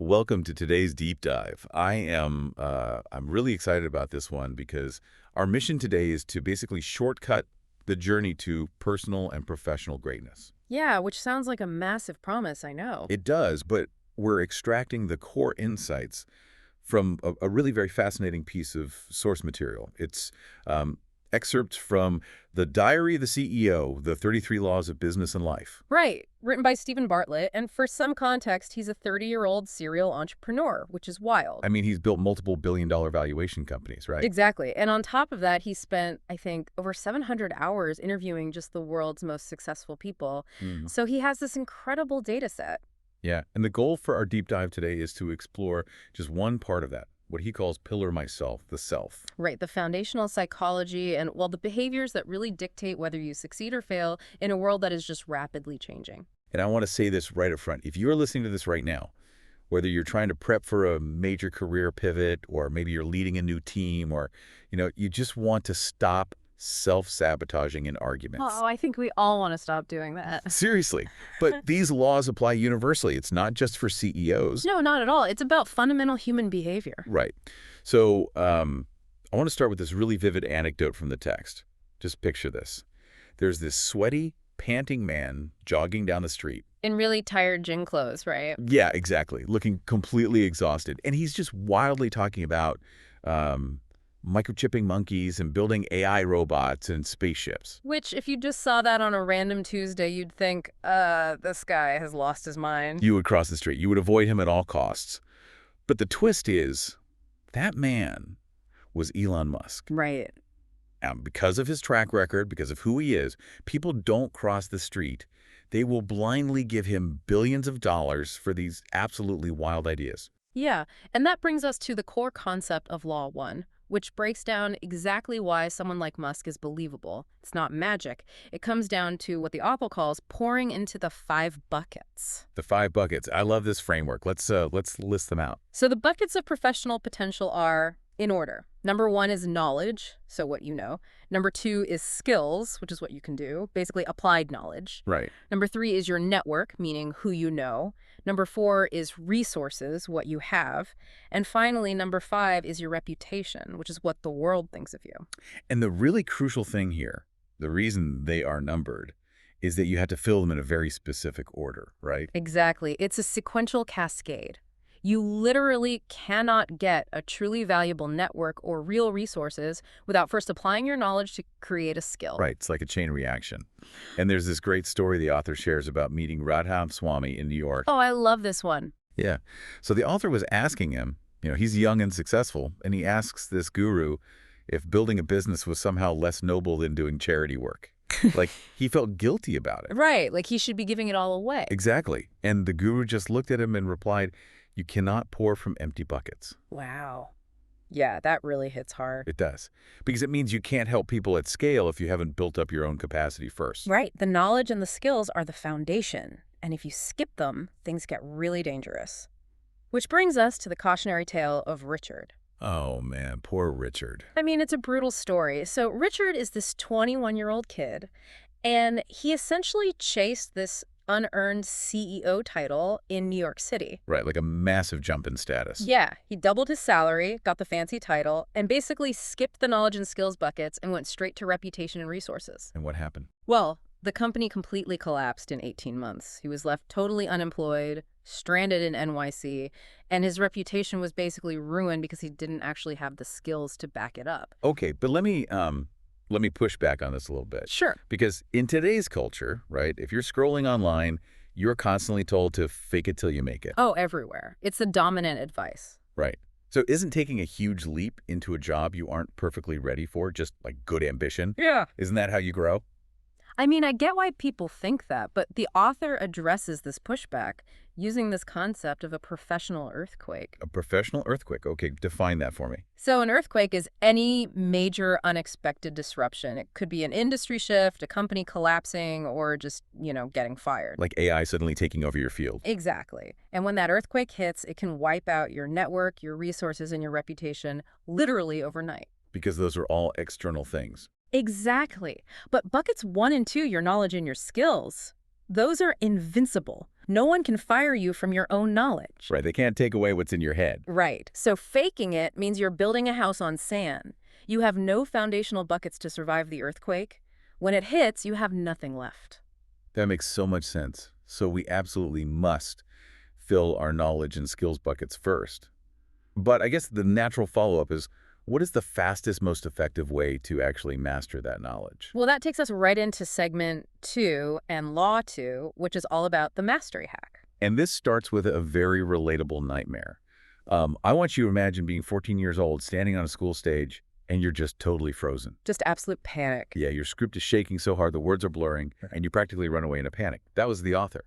Welcome to today's deep dive. I'm really excited about this one because our mission today is to basically shortcut the journey to personal and professional greatness. Yeah, which sounds like a massive promise, I know. It does, but we're extracting the core insights from a really very fascinating piece of source material. It's excerpts from The Diary of the CEO, The 33 Laws of Business and Life. Right, written by Steven Bartlett, and for some context, he's a 30-year-old serial entrepreneur, which is wild. I mean, he's built multiple billion-dollar valuation companies, right? Exactly, and on top of that, he spent, I think, over 700 hours interviewing just the world's most successful people. Mhm. So he has this incredible data set. Yeah, and the goal for our deep dive today is to explore just one part of that, what he calls pillar myself, the self. Right, the foundational psychology and, well, the behaviors that really dictate whether you succeed or fail in a world that is just rapidly changing. And I want to say this right up front. If you're listening to this right now, whether you're trying to prep for a major career pivot or maybe you're leading a new team or, you just want to stop self-sabotaging in arguments. Oh, I think we all want to stop doing that. Seriously. But these laws apply universally. It's not just for CEOs. No, not at all. It's about fundamental human behavior. Right. So I want to start with this really vivid anecdote from the text. Just picture this. There's this sweaty, panting man jogging down the street. In really tired gym clothes, right? Yeah, exactly. Looking completely exhausted. And he's just wildly talking about microchipping monkeys and building AI robots and spaceships. Which, if you just saw that on a random Tuesday, you'd think, this guy has lost his mind. You would cross the street. You would avoid him at all costs. But the twist is, that man was Elon Musk. Right. And because of his track record, because of who he is, people don't cross the street. They will blindly give him billions of dollars for these absolutely wild ideas. Yeah, and that brings us to the core concept of Law 1, which breaks down exactly why someone like Musk is believable. It's not magic. It comes down to what the author calls pouring into the 5 buckets. The 5 buckets. I love this framework. Let's list them out. So the buckets of professional potential are in order. Number 1 is knowledge, so what you know. Number 2 is skills, which is what you can do, basically applied knowledge. Right. Number 3 is your network, meaning who you know. Number 4 is resources, what you have. And finally, number 5 is your reputation, which is what the world thinks of you. And the really crucial thing here, the reason they are numbered, is that you have to fill them in a very specific order, right? Exactly. It's a sequential cascade. You literally cannot get a truly valuable network or real resources without first applying your knowledge to create a skill. Right. It's like a chain reaction. And there's this great story the author shares about meeting Radha Swami in New York. Oh, I love this one. Yeah. So the author was asking him, he's young and successful, and he asks this guru if building a business was somehow less noble than doing charity work. Like, he felt guilty about it. Right. Like he should be giving it all away. Exactly. And the guru just looked at him and replied, "You cannot pour from empty buckets." Wow. Yeah, that really hits hard. It does. Because it means you can't help people at scale if you haven't built up your own capacity first. Right. The knowledge and the skills are the foundation. And if you skip them, things get really dangerous. Which brings us to the cautionary tale of Richard. Oh, man. Poor Richard. I mean, it's a brutal story. So Richard is this 21-year-old kid, and he essentially chased this unearned CEO title in New York City. Right, like a massive jump in status. Yeah, he doubled his salary, got the fancy title, and basically skipped the knowledge and skills buckets and went straight to reputation and resources. And what happened? Well, the company completely collapsed in 18 months. He was left totally unemployed, stranded in NYC, and his reputation was basically ruined because he didn't actually have the skills to back it up. Okay, but let me push back on this a little bit. Sure. Because in today's culture, right, if you're scrolling online, you're constantly told to fake it till you make it. Oh, everywhere. It's the dominant advice. Right. So isn't taking a huge leap into a job you aren't perfectly ready for just like good ambition? Yeah. Isn't that how you grow? I mean, I get why people think that, but the author addresses this pushback using this concept of a professional earthquake. A professional earthquake. Okay, define that for me. So an earthquake is any major unexpected disruption. It could be an industry shift, a company collapsing, or just, getting fired. Like AI suddenly taking over your field. Exactly. And when that earthquake hits, it can wipe out your network, your resources, and your reputation literally overnight. Because those are all external things. Exactly. But buckets 1 and 2, your knowledge and your skills, Those are invincible. No one can fire you from your own knowledge. Right, they can't take away what's in your head. Right. So faking it means you're building a house on sand. You have no foundational buckets to survive the earthquake. When it hits, you have nothing left. That makes so much sense. So we absolutely must fill our knowledge and skills buckets first. But I guess the natural follow-up is, what is the fastest, most effective way to actually master that knowledge? Well, that takes us right into segment 2 and law 2, which is all about the mastery hack. And this starts with a very relatable nightmare. I want you to imagine being 14 years old, standing on a school stage, and you're just totally frozen. Just absolute panic. Yeah, your script is shaking so hard the words are blurring, and you practically run away in a panic. That was the author.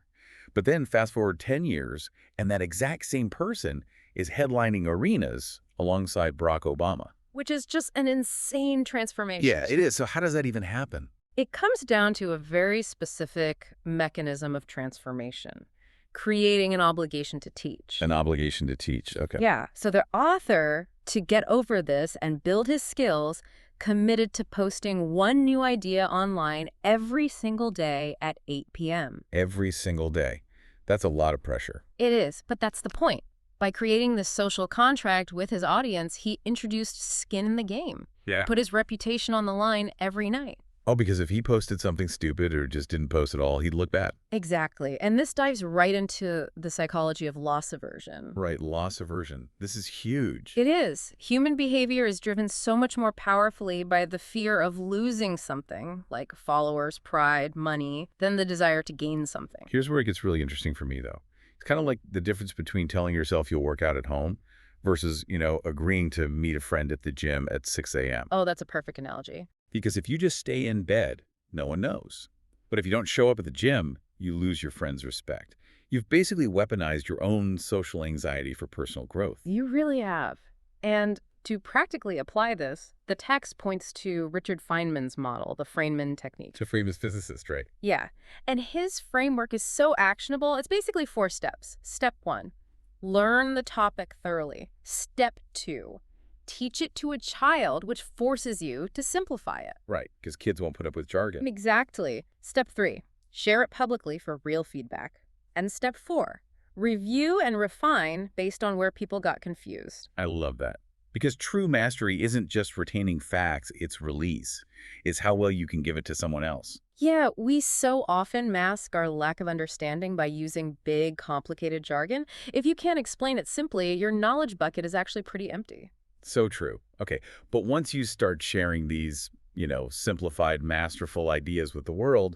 But then fast forward 10 years, and that exact same person is headlining arenas alongside Barack Obama. Which is just an insane transformation. Yeah, it is. So how does that even happen? It comes down to a very specific mechanism of transformation, creating an obligation to teach. An obligation to teach. Okay. Yeah. So the author, to get over this and build his skills, committed to posting one new idea online every single day at 8 p.m. Every single day. That's a lot of pressure. It is, but that's the point. By creating this social contract with his audience, he introduced skin in the game. Yeah. Put his reputation on the line every night. Oh, because if he posted something stupid or just didn't post at all, he'd look bad. Exactly. And this dives right into the psychology of loss aversion. Right, loss aversion. This is huge. It is. Human behavior is driven so much more powerfully by the fear of losing something, like followers, pride, money, than the desire to gain something. Here's where it gets really interesting for me, though. It's kind of like the difference between telling yourself you'll work out at home versus, agreeing to meet a friend at the gym at 6 a.m. Oh, that's a perfect analogy. Because if you just stay in bed, no one knows. But if you don't show up at the gym, you lose your friend's respect. You've basically weaponized your own social anxiety for personal growth. You really have. And to practically apply this, the text points to Richard Feynman's model, the Feynman technique. To Feynman's physicist, right? Yeah. And his framework is so actionable. It's basically 4 steps. Step 1, learn the topic thoroughly. Step 2, teach it to a child, which forces you to simplify it. Right, because kids won't put up with jargon. Exactly. Step 3, share it publicly for real feedback. And step 4, review and refine based on where people got confused. I love that. Because true mastery isn't just retaining facts, it's release. It's how well you can give it to someone else. Yeah, we so often mask our lack of understanding by using big, complicated jargon. If you can't explain it simply, your knowledge bucket is actually pretty empty. So true. Okay, but once you start sharing these, simplified, masterful ideas with the world,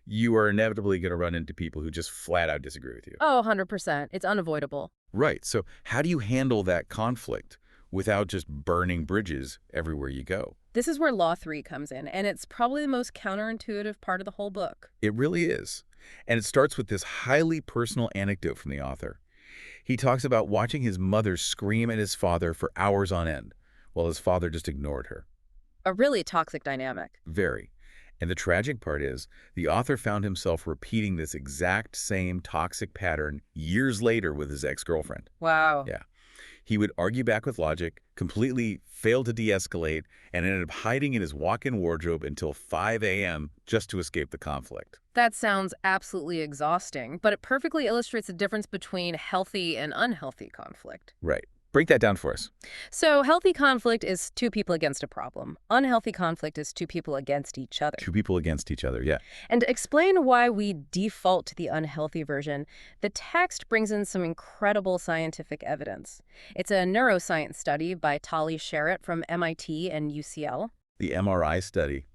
you are inevitably going to run into people who just flat out disagree with you. Oh, 100%. It's unavoidable. Right. So how do you handle that conflict without just burning bridges everywhere you go? This is where Law 3 comes in, and it's probably the most counterintuitive part of the whole book. It really is. And it starts with this highly personal anecdote from the author. He talks about watching his mother scream at his father for hours on end, while his father just ignored her. A really toxic dynamic. Very. And the tragic part is, the author found himself repeating this exact same toxic pattern years later with his ex-girlfriend. Wow. Yeah. He would argue back with logic, completely fail to de-escalate, and ended up hiding in his walk-in wardrobe until 5 a.m. just to escape the conflict. That sounds absolutely exhausting, but it perfectly illustrates the difference between healthy and unhealthy conflict. Right. Break that down for us. So healthy conflict is 2 people against a problem. Unhealthy conflict is 2 people against each other. 2 people against each other, yeah. And to explain why we default to the unhealthy version, the text brings in some incredible scientific evidence. It's a neuroscience study by Tali Sharot from MIT and UCL. The MRI study.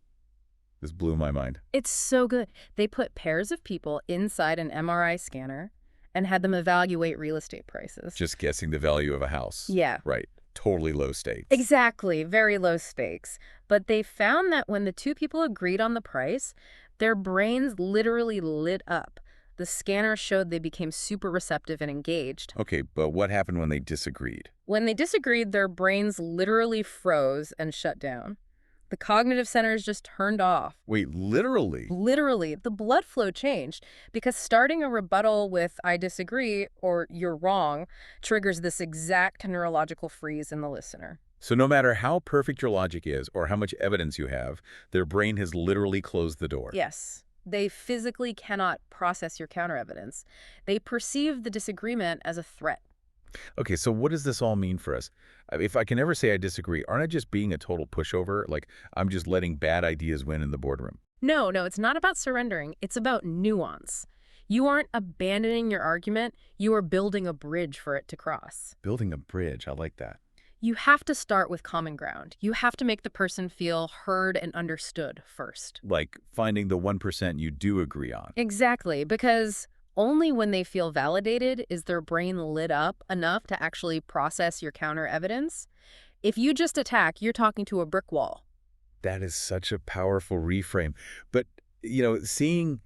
This blew my mind. It's so good. They put pairs of people inside an MRI scanner and had them evaluate real estate prices. Just guessing the value of a house. Yeah. Right. Totally low stakes. Exactly. Very low stakes. But they found that when the 2 people agreed on the price, their brains literally lit up. The scanner showed they became super receptive and engaged. Okay, but what happened when they disagreed? When they disagreed, their brains literally froze and shut down. The cognitive centers just turned off. Wait, literally? Literally, the blood flow changed because starting a rebuttal with "I disagree" or "you're wrong" triggers this exact neurological freeze in the listener. So no matter how perfect your logic is or how much evidence you have, their brain has literally closed the door. Yes. They physically cannot process your counter evidence. They perceive the disagreement as a threat. Okay, so what does this all mean for us? If I can ever say I disagree, aren't I just being a total pushover? Like, I'm just letting bad ideas win in the boardroom? No, no, it's not about surrendering. It's about nuance. You aren't abandoning your argument. You are building a bridge for it to cross. Building a bridge, I like that. You have to start with common ground. You have to make the person feel heard and understood first. Like finding the 1% you do agree on. Exactly, because only when they feel validated is their brain lit up enough to actually process your counter evidence. If you just attack, you're talking to a brick wall. That is such a powerful reframe. But, seeing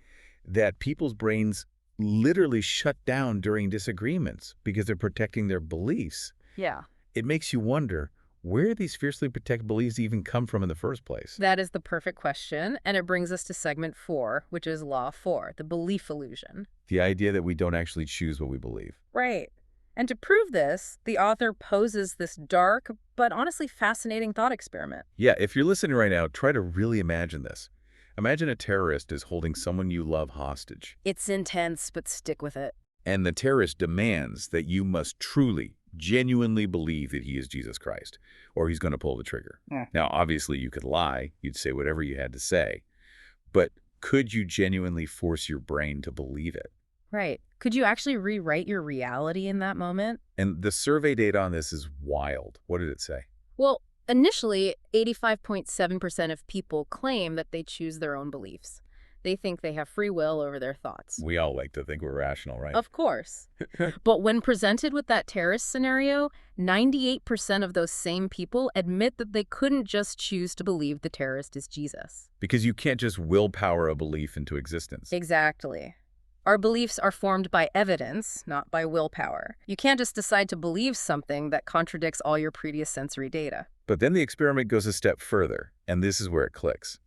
that people's brains literally shut down during disagreements because they're protecting their beliefs, Yeah. it makes you wonder where these fiercely protected beliefs even come from in the first place. That is the perfect question, and it brings us to segment 4, which is Law 4, the belief illusion. The idea that we don't actually choose what we believe. Right. And to prove this, the author poses this dark but honestly fascinating thought experiment. Yeah, if you're listening right now, try to really imagine this. Imagine a terrorist is holding someone you love hostage, It's intense, but stick with it. and the terrorist demands that you must truly, genuinely believe that he is Jesus Christ, or he's going to pull the trigger. Yeah. Now, obviously, you could lie. You'd say whatever you had to say. But could you genuinely force your brain to believe it? Right. Could you actually rewrite your reality in that moment? And the survey data on this is wild. What did it say? Well, initially, 85.7% of people claim that they choose their own beliefs. They think they have free will over their thoughts. We all like to think we're rational, right? Of course. But when presented with that terrorist scenario, 98% of those same people admit that they couldn't just choose to believe the terrorist is Jesus. Because you can't just willpower a belief into existence. Exactly. Our beliefs are formed by evidence, not by willpower. You can't just decide to believe something that contradicts all your previous sensory data. But then the experiment goes a step further, and this is where it clicks.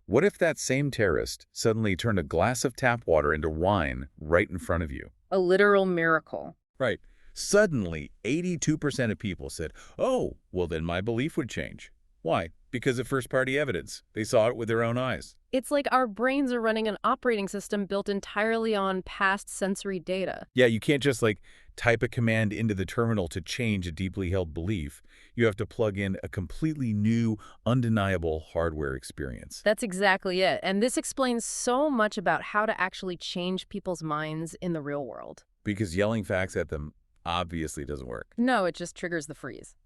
What if that same terrorist suddenly turned a glass of tap water into wine right in front of you? A literal miracle. Right. Suddenly, 82% of people said, oh, well, then my belief would change. Why? Because of first-party evidence. They saw it with their own eyes. It's like our brains are running an operating system built entirely on past sensory data. Yeah, you can't just, type a command into the terminal to change a deeply held belief. You have to plug in a completely new, undeniable hardware experience. That's exactly it. And this explains so much about how to actually change people's minds in the real world. Because yelling facts at them obviously doesn't work. No, it just triggers the freeze.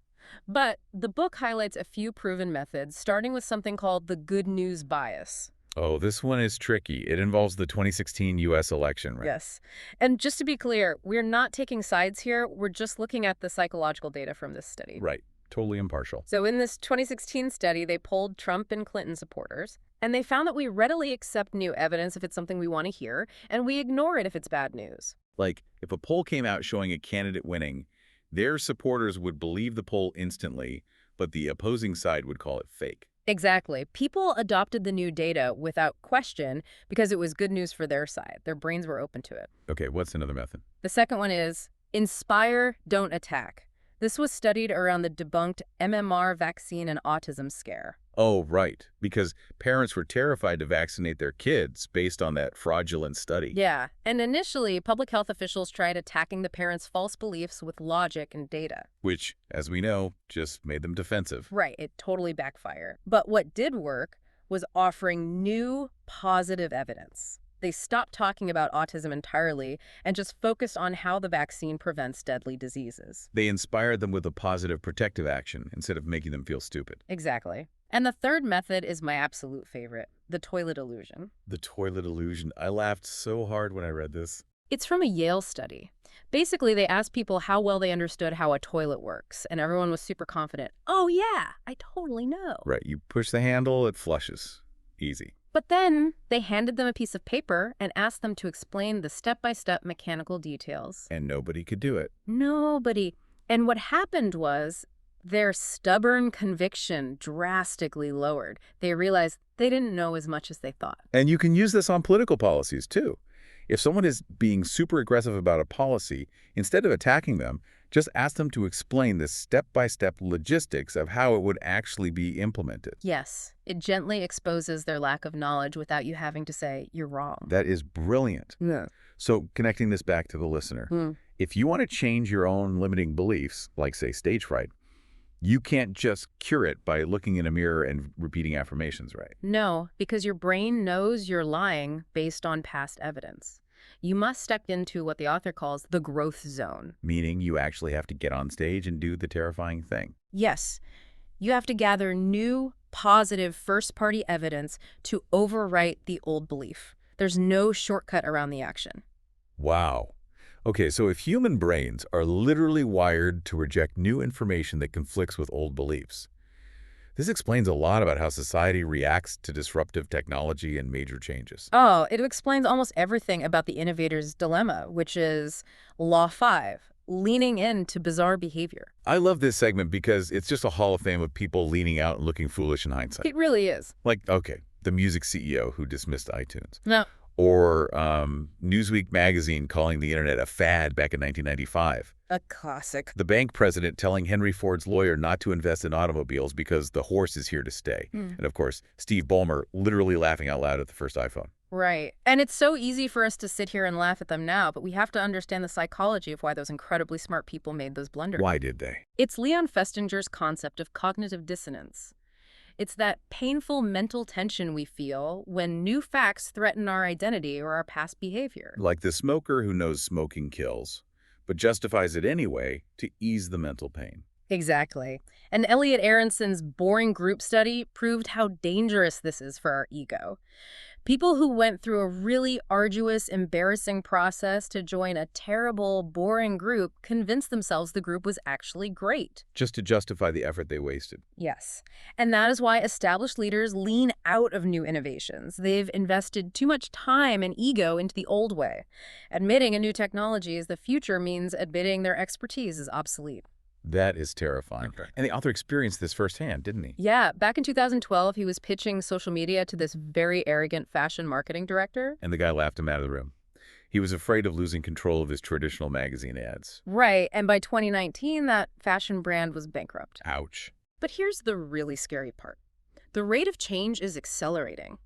But the book highlights a few proven methods, starting with something called the good news bias. Oh, this one is tricky. It involves the 2016 U.S. election, right? Yes. And just to be clear, we're not taking sides here. We're just looking at the psychological data from this study. Right. Totally impartial. So in this 2016 study, they polled Trump and Clinton supporters, and they found that we readily accept new evidence if it's something we want to hear, and we ignore it if it's bad news. Like, if a poll came out showing a candidate winning, their supporters would believe the poll instantly, but the opposing side would call it fake. Exactly. People adopted the new data without question because it was good news for their side. Their brains were open to it. Okay, what's another method? The second one is inspire, don't attack. This was studied around the debunked MMR vaccine and autism scare. Oh, right. Because parents were terrified to vaccinate their kids based on that fraudulent study. Yeah, and initially, public health officials tried attacking the parents' false beliefs with logic and data. Which, as we know, just made them defensive. Right, it totally backfired. But what did work was offering new positive evidence. They stopped talking about autism entirely and just focused on how the vaccine prevents deadly diseases. They inspired them with a positive protective action instead of making them feel stupid. Exactly. And the third method is my absolute favorite, the toilet illusion. The toilet illusion. I laughed so hard when I read this. It's from a Yale study. Basically, they asked people how well they understood how a toilet works, and everyone was super confident. Oh, yeah, I totally know. Right, you push the handle, it flushes. Easy. But then they handed them a piece of paper and asked them to explain the step-by-step mechanical details. And nobody could do it. Nobody. And what happened was their stubborn conviction drastically lowered. They realized they didn't know as much as they thought. And you can use this on political policies, too. If someone is being super aggressive about a policy, instead of attacking them, Just ask them to explain the step-by-step logistics of how it would actually be implemented. Yes, it gently exposes their lack of knowledge without you having to say, you're wrong. That is brilliant. Yeah. So connecting this back to the listener, if you want to change your own limiting beliefs, like, say, stage fright, you can't just cure it by looking in a mirror and repeating affirmations, right? No, because your brain knows you're lying based on past evidence. You must step into what the author calls the growth zone. Meaning you actually have to get on stage and do the terrifying thing. Yes, you have to gather new, positive first-party evidence to overwrite the old belief. There's no shortcut around the action. Wow. Okay, so if human brains are literally wired to reject new information that conflicts with old beliefs, this explains a lot about how society reacts to disruptive technology and major changes. Oh, it explains almost everything about the innovator's dilemma, which is Law 5, leaning into bizarre behavior. I love this segment because it's just a hall of fame of people leaning out and looking foolish in hindsight. It really is. Like, okay, the music CEO who dismissed iTunes. No. Or Newsweek magazine calling the internet a fad back in 1995. A classic. The bank president telling Henry Ford's lawyer not to invest in automobiles because the horse is here to stay. And of course, Steve Ballmer literally laughing out loud at the first iPhone. Right. And it's so easy for us to sit here and laugh at them now, but we have to understand the psychology of why those incredibly smart people made those blunders. Why did they? It's Leon Festinger's concept of cognitive dissonance. It's that painful mental tension we feel when new facts threaten our identity or our past behavior. Like the smoker who knows smoking kills, but justifies it anyway to ease the mental pain. Exactly. And Elliot Aronson's boring group study proved how dangerous this is for our ego. People who went through a really arduous, embarrassing process to join a terrible, boring group convinced themselves the group was actually great. Just to justify the effort they wasted. Yes. And that is why established leaders lean out of new innovations. They've invested too much time and ego into the old way. Admitting a new technology is the future means admitting their expertise is obsolete. That is terrifying. Okay. And the author experienced this firsthand, didn't he? Yeah, back in 2012, he was pitching social media to this very arrogant fashion marketing director. And the guy laughed him out of the room. He was afraid of losing control of his traditional magazine ads. Right, and by 2019, that fashion brand was bankrupt. Ouch. But here's the really scary part. The rate of change is accelerating.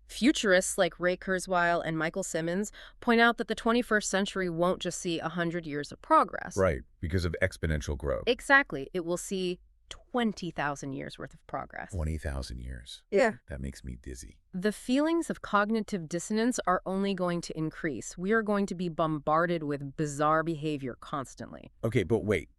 Futurists like Ray Kurzweil and Michael Simmons point out that the 21st century won't just see 100 years of progress. Right, because of exponential growth. Exactly. It will see 20,000 years worth of progress. 20,000 years. Yeah. That makes me dizzy. The feelings of cognitive dissonance are only going to increase. We are going to be bombarded with bizarre behavior constantly. Okay, but wait.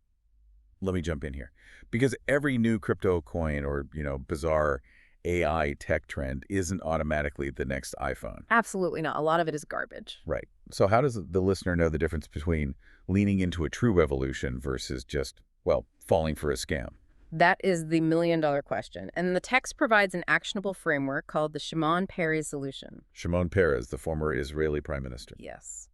Let me jump in here. Because every new crypto coin or, bizarre AI tech trend isn't automatically the next iPhone. Absolutely not. A lot of it is garbage. Right. So how does the listener know the difference between leaning into a true revolution versus just, falling for a scam? That is the million-dollar question. And the text provides an actionable framework called the Shimon Peres solution. Shimon Peres, the former Israeli prime minister. Yes.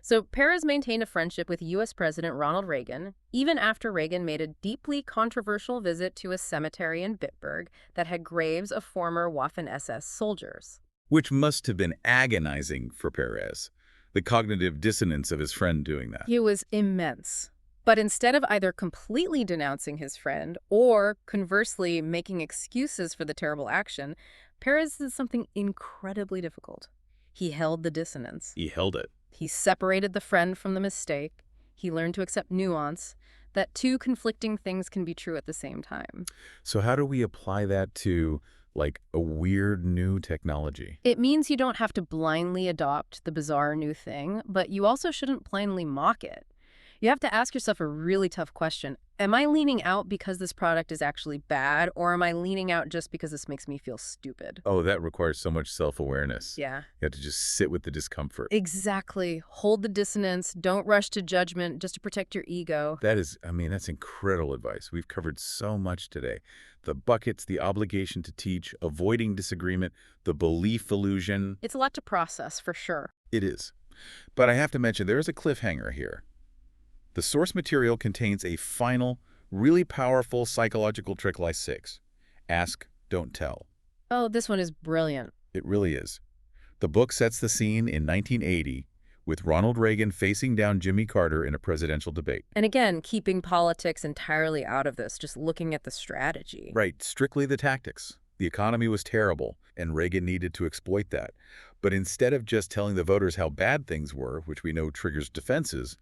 So Peres maintained a friendship with U.S. President Ronald Reagan, even after Reagan made a deeply controversial visit to a cemetery in Bitburg that had graves of former Waffen-SS soldiers. Which must have been agonizing for Peres, the cognitive dissonance of his friend doing that. It was immense. But instead of either completely denouncing his friend or, conversely, making excuses for the terrible action, Peres did something incredibly difficult. He held the dissonance. He held it. He separated the friend from the mistake. He learned to accept nuance, that two conflicting things can be true at the same time. So how do we apply that to, a weird new technology? It means you don't have to blindly adopt the bizarre new thing, but you also shouldn't blindly mock it. You have to ask yourself a really tough question. Am I leaning out because this product is actually bad, or am I leaning out just because this makes me feel stupid? Oh, that requires so much self-awareness. Yeah. You have to just sit with the discomfort. Exactly. Hold the dissonance. Don't rush to judgment just to protect your ego. That's incredible advice. We've covered so much today. The buckets, the obligation to teach, avoiding disagreement, the belief illusion. It's a lot to process, for sure. It is. But I have to mention, there is a cliffhanger here. The source material contains a final, really powerful psychological trick like 6. Ask, don't tell. Oh, this one is brilliant. It really is. The book sets the scene in 1980 with Ronald Reagan facing down Jimmy Carter in a presidential debate. And again, keeping politics entirely out of this, just looking at the strategy. Right, strictly the tactics. The economy was terrible, and Reagan needed to exploit that. But instead of just telling the voters how bad things were, which we know triggers defenses,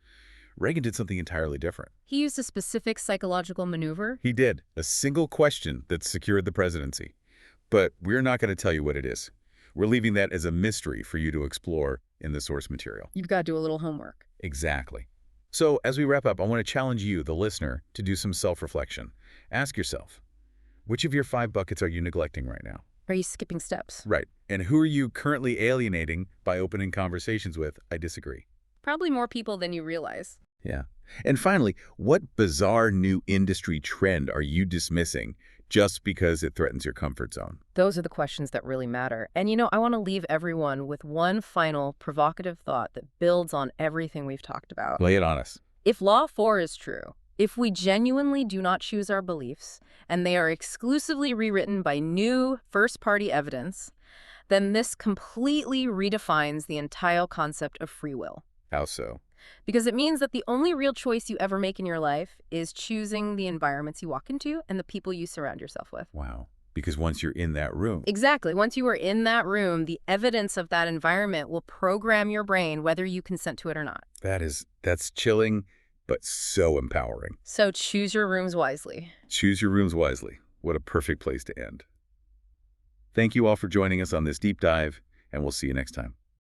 Reagan did something entirely different. He used a specific psychological maneuver. He did. A single question that secured the presidency. But we're not going to tell you what it is. We're leaving that as a mystery for you to explore in the source material. You've got to do a little homework. Exactly. So as we wrap up, I want to challenge you, the listener, to do some self-reflection. Ask yourself, which of your 5 buckets are you neglecting right now? Are you skipping steps? Right. And who are you currently alienating by opening conversations with? I disagree. Probably more people than you realize. Yeah. And finally, what bizarre new industry trend are you dismissing just because it threatens your comfort zone? Those are the questions that really matter. And I want to leave everyone with one final provocative thought that builds on everything we've talked about. Lay it on us. If Law 4 is true, if we genuinely do not choose our beliefs, and they are exclusively rewritten by new first-party evidence, then this completely redefines the entire concept of free will. How so? Because it means that the only real choice you ever make in your life is choosing the environments you walk into and the people you surround yourself with. Wow. Because once you're in that room. Exactly. Once you are in that room, the evidence of that environment will program your brain whether you consent to it or not. That's chilling, but so empowering. So choose your rooms wisely. Choose your rooms wisely. What a perfect place to end. Thank you all for joining us on this deep dive, and we'll see you next time.